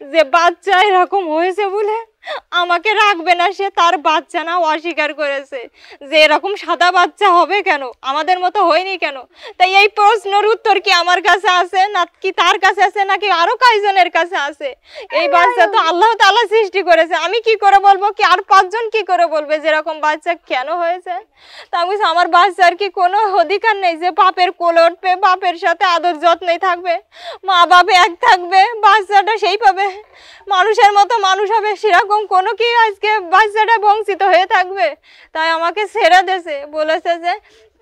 যে বাচ্চা এরকম হয়েছে বলে আমাকে রাখবে না, সে তার বাচ্চা না অস্বীকার করেছে যে এরকম সাদা বাচ্চা হবে কেন, আমাদের মতো হয়নি কেন। তাই এই প্রশ্নের উত্তর কি আমার কাছে আছে না কি তার কাছে আছে নাকি আরো কয়জনের কাছে আছে? এই বাচ্চা তো আল্লাহ তাআলা সৃষ্টি করেছে, আমি কি করে বলবো কি আর পাঁচজন কি করে বলবে যে এরকম বাচ্চা কেন হয়েছে? তা আমি আমার বাচ্চার কি কোনো অধিকার নেই যে বাপের কোলে উঠবে, বাপের সাথে আদর যত্নে থাকবে, মা বাবা এক থাকবে, বাচ্চাটা সেই পাবে মানুষের মতো মানুষ হবে, সেরকম কোনো কি আজকে বাচ্চাটা বঞ্চিত হয়ে থাকবে? তাই আমাকে ছেড়ে দিয়েছে, বলেছে যে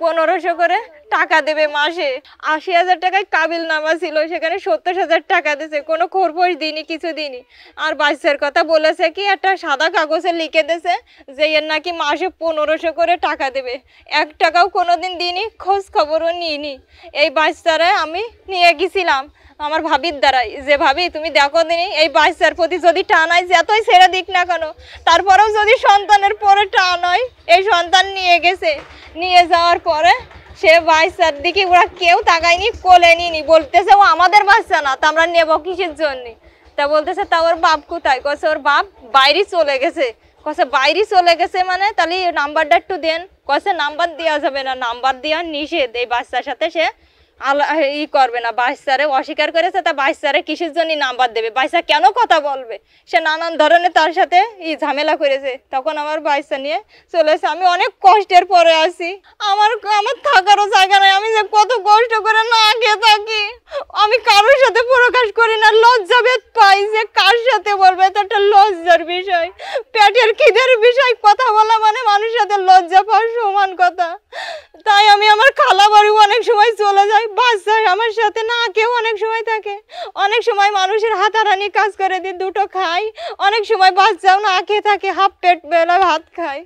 1500 করে টাকা দেবে মাসে। 80,000 টাকায় কাবিল নামা ছিল, সেখানে 70,000 টাকা দিয়েছে, কোনো খরপোশ দিইনি, কিছু দিইনি। আর বাচ্চার কথা বলেছে কি একটা সাদা কাগজে লিখে দিয়েছে যে এর নাকি মাসে 1500 করে টাকা দেবে। 1 টাকাও কোনোদিন দিইনি, খোঁজ খবরও নিইনি। এই বাচ্চারা আমি নিয়ে গেছিলাম আমার ভাবির দ্বারাই, যে ভাবি তুমি দেখো দিনই এই বাচ্চার প্রতি যদি টান হয়, যতই ছেড়ে দিক না কেন, তারপরেও যদি সন্তানের পরে টান হয়, এই সন্তান নিয়ে গেছে। নিয়ে যাওয়ার পরে সে বাচ্চার দিকে ওরা কেউ তাকায়নি, কোলে নিনি, বলতেছে ও আমাদের বাচ্চা না, তা আমরা নেবো কিসের জন্যে? তা বলতেছে তা ওর বাপ কোথায়? কছে ওর বাপ বাইরে চলে গেছে। কছে বাইরে চলে গেছে মানে তাহলে নাম্বারটা একটু দেন। কছে নাম্বার দেওয়া যাবে না, নাম্বার দেওয়া নিষেধ, এই বাচ্চার সাথে সে ই করবে না। বাচ্চারে অস্বীকার করেছে, তা বাচ্চারে কিসের জন্য নাম্বার দেবে? বাচ্চা কেন কথা বলবে? সে নানান ধরনের তার সাথে ঝামেলা করেছে। তখন আমার বাচ্চা নিয়ে চলেছে। আমি অনেক কষ্টের পরে আছি, আমার থাকারও জায়গা নাই। আমি যে কত কষ্ট করে না খেয়ে থাকি, আমি কারোর সাথে প্রকাশ করি না, লজ্জা ভেদ পাই যে কার সাথে বলবে, এটা একটা লজ্জার বিষয়। পেটের খিদের বিষয় কথা বলা মানে মানুষের সাথে লজ্জা পাওয়ার সমান কথা। তাই আমি আমার খালা বাড়ি অনেক সময় চলে যাই, বাচ্চা আমার সাথে না কেউ অনেক সময় থাকে। অনেক সময় মানুষের হাতারানি কাজ করে দিই, দুটো খাই। অনেক সময় বাচ্চাও না খেয়ে থাকে, হাফ পেট বেলা ভাত খায়।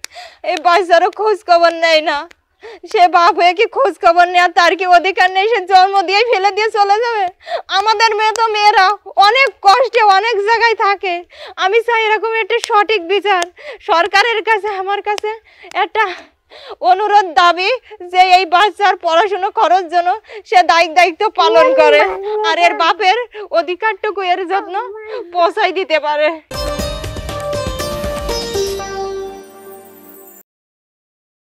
এই বাচ্চারও খোঁজ খবর নেয় না। সে বাপ হয়ে কি খোঁজ খবর নেওয়ার তার কি অধিকার নেই? সে জন্ম দিয়ে ফেলে দিয়ে চলে যাবে? আমাদের মেয়ে তো মেয়েরা অনেক কষ্টে অনেক জায়গায় থাকে। আমি চাই এরকম একটা সঠিক বিচার সরকারের কাছে। আমার কাছে একটা অনুরোধ দাবি যে এই বাচ্চার পড়াশোনা খরচ জন্য সে দায়িত্ব পালন করে আর এর বাপের অধিকারটুকু এর যত্ন পৌঁছাই দিতে পারে।